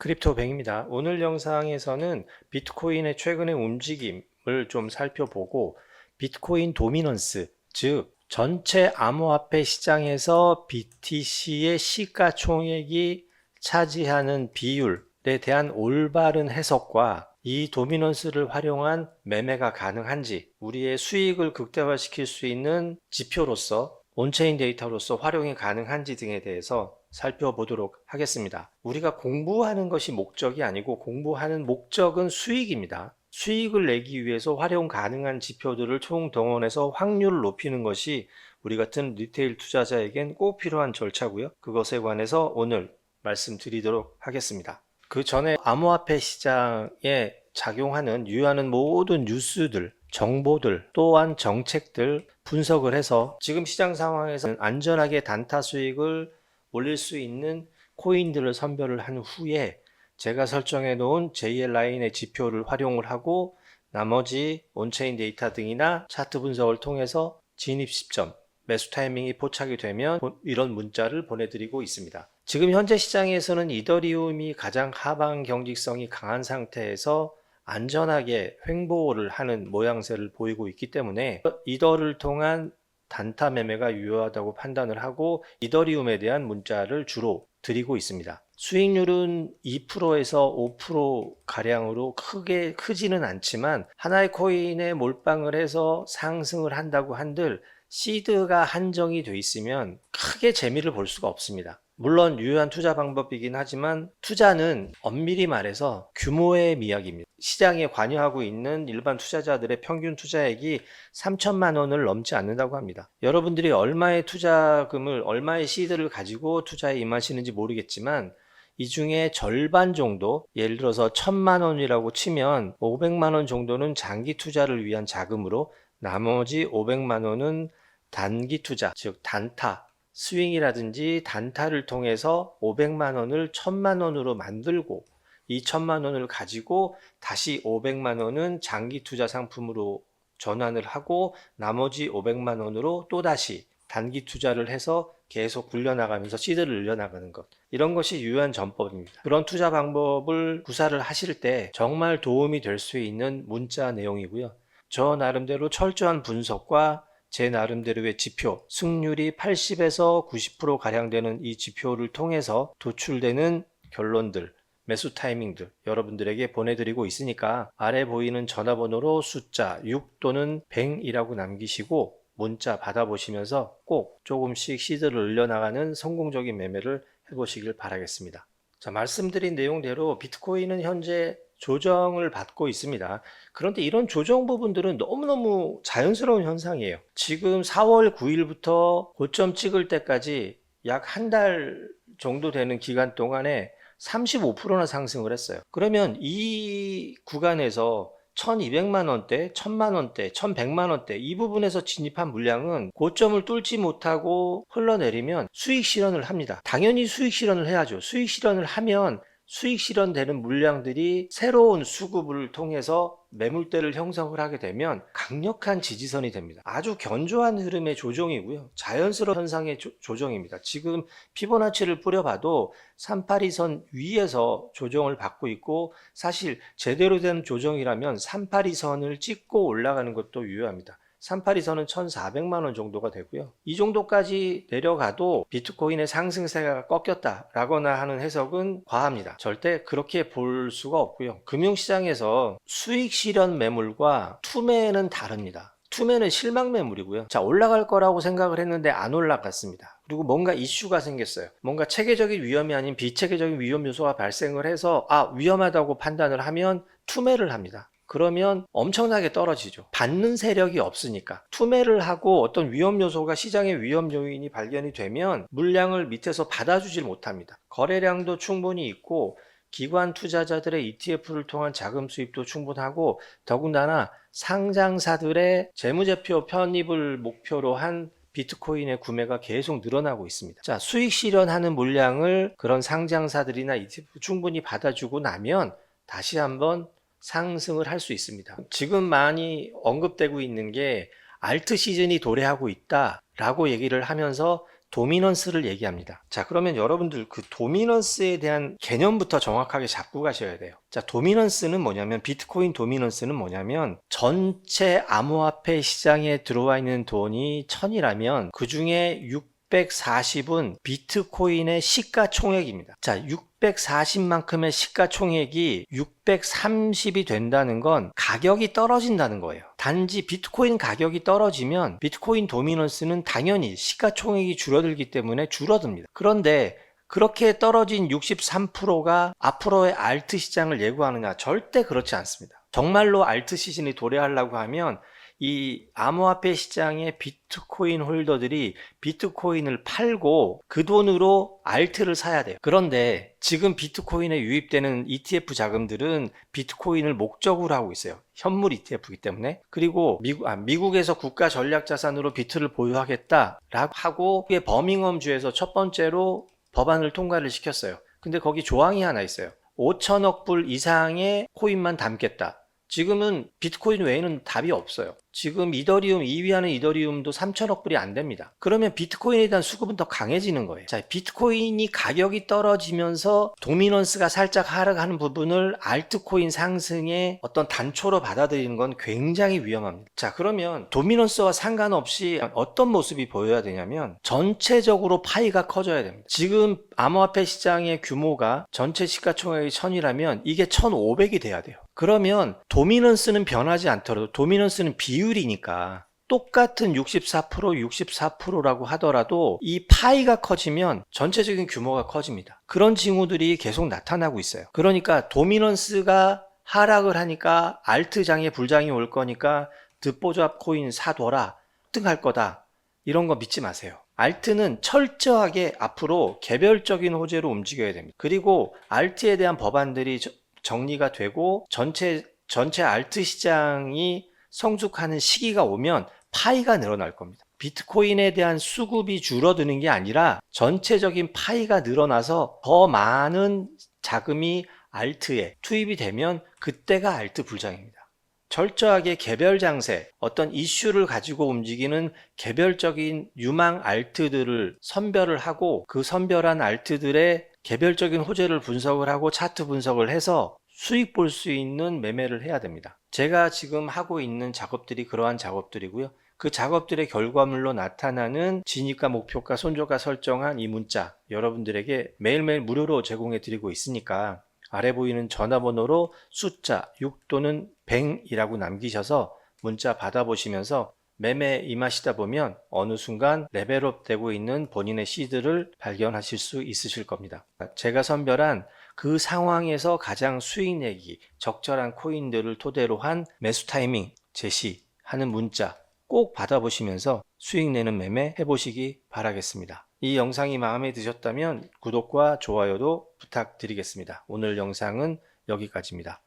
크립토뱅입니다. 오늘 영상에서는 비트코인의 최근의 움직임을 좀 살펴보고 비트코인 도미넌스, 즉 전체 암호화폐 시장에서 BTC의 시가총액이 차지하는 비율에 대한 올바른 해석과 이 도미넌스를 활용한 매매가 가능한지, 우리의 수익을 극대화시킬 수 있는 지표로서 온체인 데이터로서 활용이 가능한지 등에 대해서 살펴보도록 하겠습니다. 우리가 공부하는 것이 목적이 아니고 공부하는 목적은 수익입니다. 수익을 내기 위해서 활용 가능한 지표들을 총동원해서 확률을 높이는 것이 우리 같은 리테일 투자자에겐 꼭 필요한 절차고요. 그것에 관해서 오늘 말씀드리도록 하겠습니다. 그 전에 암호화폐 시장에 작용하는 유효하는 모든 뉴스들, 정보들, 또한 정책들 분석을 해서 지금 시장 상황에서 안전하게 단타 수익을 올릴 수 있는 코인들을 선별을 한 후에 제가 설정해 놓은 JL라인의 지표를 활용을 하고 나머지 온체인 데이터 등이나 차트 분석을 통해서 진입 시점, 매수 타이밍이 포착이 되면 이런 문자를 보내드리고 있습니다. 지금 현재 시장에서는 이더리움이 가장 하방 경직성이 강한 상태에서 안전하게 횡보를 하는 모양새를 보이고 있기 때문에 이더를 통한 단타 매매가 유효하다고 판단을 하고 이더리움에 대한 문자를 주로 드리고 있습니다. 수익률은 2%에서 5% 가량으로 크지는 않지만 하나의 코인에 몰빵을 해서 상승을 한다고 한들 시드가 한정이 돼 있으면 크게 재미를 볼 수가 없습니다. 물론 유효한 투자 방법이긴 하지만 투자는 엄밀히 말해서 규모의 미학입니다. 시장에 관여하고 있는 일반 투자자들의 평균 투자액이 3천만 원을 넘지 않는다고 합니다. 여러분들이 얼마의 투자금을, 얼마의 시드를 가지고 투자에 임하시는지 모르겠지만 이 중에 절반 정도, 예를 들어서 1,000만 원이라고 치면 500만 원 정도는 장기 투자를 위한 자금으로 나머지 500만 원은 단기 투자, 즉 단타, 스윙이라든지 단타를 통해서 500만 원을 1,000만 원으로 만들고 이 1,000만 원을 가지고 다시 500만 원은 장기 투자 상품으로 전환을 하고 나머지 500만 원으로 또다시 단기 투자를 해서 계속 굴려나가면서 시드를 늘려나가는 것. 이런 것이 유효한 전법입니다. 그런 투자 방법을 구사를 하실 때 정말 도움이 될 수 있는 문자 내용이고요. 저 나름대로 철저한 분석과 제 나름대로의 지표, 승률이 80에서 90%가량 되는 이 지표를 통해서 도출되는 결론들, 매수 타이밍들 여러분들에게 보내드리고 있으니까 아래 보이는 전화번호로 숫자 6 또는 100이라고 남기시고 문자 받아보시면서 꼭 조금씩 시드를 늘려나가는 성공적인 매매를 해보시길 바라겠습니다. 자, 말씀드린 내용대로 비트코인은 현재 조정을 받고 있습니다. 그런데 이런 조정 부분들은 너무너무 자연스러운 현상이에요. 지금 4월 9일부터 고점 찍을 때까지 약 한 달 정도 되는 기간 동안에 35%나 상승을 했어요. 그러면 이 구간에서 1200만 원대, 1000만 원대, 1100만 원대 이 부분에서 진입한 물량은 고점을 뚫지 못하고 흘러내리면 수익 실현을 합니다. 당연히 수익 실현을 해야죠. 수익 실현을 하면 수익 실현되는 물량들이 새로운 수급을 통해서 매물대를 형성을 하게 되면 강력한 지지선이 됩니다. 아주 견조한 흐름의 조정이고요. 자연스러운 현상의 조정입니다. 지금 피보나치를 뿌려봐도 382선 위에서 조정을 받고 있고 사실 제대로 된 조정이라면 382선을 찍고 올라가는 것도 유효합니다. 382선은 1,400만 원 정도가 되고요. 이 정도까지 내려가도 비트코인의 상승세가 꺾였다라거나 하는 해석은 과합니다. 절대 그렇게 볼 수가 없고요. 금융시장에서 수익 실현 매물과 투매는 다릅니다. 투매는 실망 매물이고요. 자, 올라갈 거라고 생각을 했는데 안 올라갔습니다. 그리고 뭔가 이슈가 생겼어요. 뭔가 체계적인 위험이 아닌 비체계적인 위험 요소가 발생을 해서 위험하다고 판단을 하면 투매를 합니다. 그러면 엄청나게 떨어지죠. 받는 세력이 없으니까. 투매를 하고 어떤 위험 요소가 시장의 위험 요인이 발견이 되면 물량을 밑에서 받아주질 못합니다. 거래량도 충분히 있고 기관 투자자들의 ETF를 통한 자금 수입도 충분하고 더군다나 상장사들의 재무제표 편입을 목표로 한 비트코인의 구매가 계속 늘어나고 있습니다. 자, 수익 실현하는 물량을 그런 상장사들이나 ETF 충분히 받아주고 나면 다시 한번 상승을 할 수 있습니다. 지금 많이 언급되고 있는 게 알트 시즌이 도래하고 있다 라고 얘기를 하면서 도미넌스를 얘기합니다. 자, 그러면 여러분들 그 도미넌스에 대한 개념부터 정확하게 잡고 가셔야 돼요. 자, 도미넌스는 뭐냐면, 비트코인 도미넌스는 뭐냐면, 전체 암호화폐 시장에 들어와 있는 돈이 1000이라면 그 중에 640은 비트코인의 시가총액입니다. 자, 640만큼의 시가총액이 630이 된다는 건 가격이 떨어진다는 거예요. 단지 비트코인 가격이 떨어지면 비트코인 도미넌스는 당연히 시가총액이 줄어들기 때문에 줄어듭니다. 그런데 그렇게 떨어진 63%가 앞으로의 알트 시장을 예고하느냐? 절대 그렇지 않습니다. 정말로 알트 시즌이 도래하려고 하면 이 암호화폐 시장의 비트코인 홀더들이 비트코인을 팔고 그 돈으로 알트를 사야 돼요. 그런데 지금 비트코인에 유입되는 ETF 자금들은 비트코인을 목적으로 하고 있어요. 현물 ETF이기 때문에. 그리고 미국에서 국가 전략 자산으로 비트를 보유하겠다라고 하고 버밍엄 주에서 첫 번째로 법안을 통과를 시켰어요. 근데 거기 조항이 하나 있어요. 5천억 불 이상의 코인만 담겠다. 지금은 비트코인 외에는 답이 없어요. 지금 이더리움 2위 하는 이더리움도 3천억 불이 안 됩니다. 그러면 비트코인에 대한 수급은 더 강해지는 거예요. 자, 비트코인이 가격이 떨어지면서 도미넌스가 살짝 하락하는 부분을 알트코인 상승의 어떤 단초로 받아들이는 건 굉장히 위험합니다. 자, 그러면 도미넌스와 상관없이 어떤 모습이 보여야 되냐면 전체적으로 파이가 커져야 됩니다. 지금 암호화폐 시장의 규모가 전체 시가총액이 1000이라면 이게 1500이 돼야 돼요. 그러면 도미넌스는 변하지 않더라도, 도미넌스는 비율이니까 똑같은 64%라고 하더라도 이 파이가 커지면 전체적인 규모가 커집니다. 그런 징후들이 계속 나타나고 있어요. 그러니까 도미넌스가 하락을 하니까 알트장에 불장이 올 거니까 듣보잡 코인 사둬라, 등할 거다, 이런 거 믿지 마세요. 알트는 철저하게 앞으로 개별적인 호재로 움직여야 됩니다. 그리고 알트에 대한 법안들이 정리가 되고 전체 알트 시장이 성숙하는 시기가 오면 파이가 늘어날 겁니다. 비트코인에 대한 수급이 줄어드는 게 아니라 전체적인 파이가 늘어나서 더 많은 자금이 알트에 투입이 되면 그때가 알트 불장입니다. 철저하게 개별 장세, 어떤 이슈를 가지고 움직이는 개별적인 유망 알트들을 선별을 하고 그 선별한 알트들의 개별적인 호재를 분석을 하고 차트 분석을 해서 수익 볼 수 있는 매매를 해야 됩니다. 제가 지금 하고 있는 작업들이 그러한 작업들이고요. 그 작업들의 결과물로 나타나는 진입가, 목표가, 손절가 설정한 이 문자 여러분들에게 매일매일 무료로 제공해 드리고 있으니까 아래 보이는 전화번호로 숫자 6 또는 100이라고 남기셔서 문자 받아보시면서 매매에 임하시다 보면 어느 순간 레벨업 되고 있는 본인의 시드를 발견하실 수 있으실 겁니다. 제가 선별한 그 상황에서 가장 수익 내기 적절한 코인들을 토대로 한 매수 타이밍 제시하는 문자 꼭 받아보시면서 수익 내는 매매 해보시기 바라겠습니다. 이 영상이 마음에 드셨다면 구독과 좋아요도 부탁드리겠습니다. 오늘 영상은 여기까지입니다.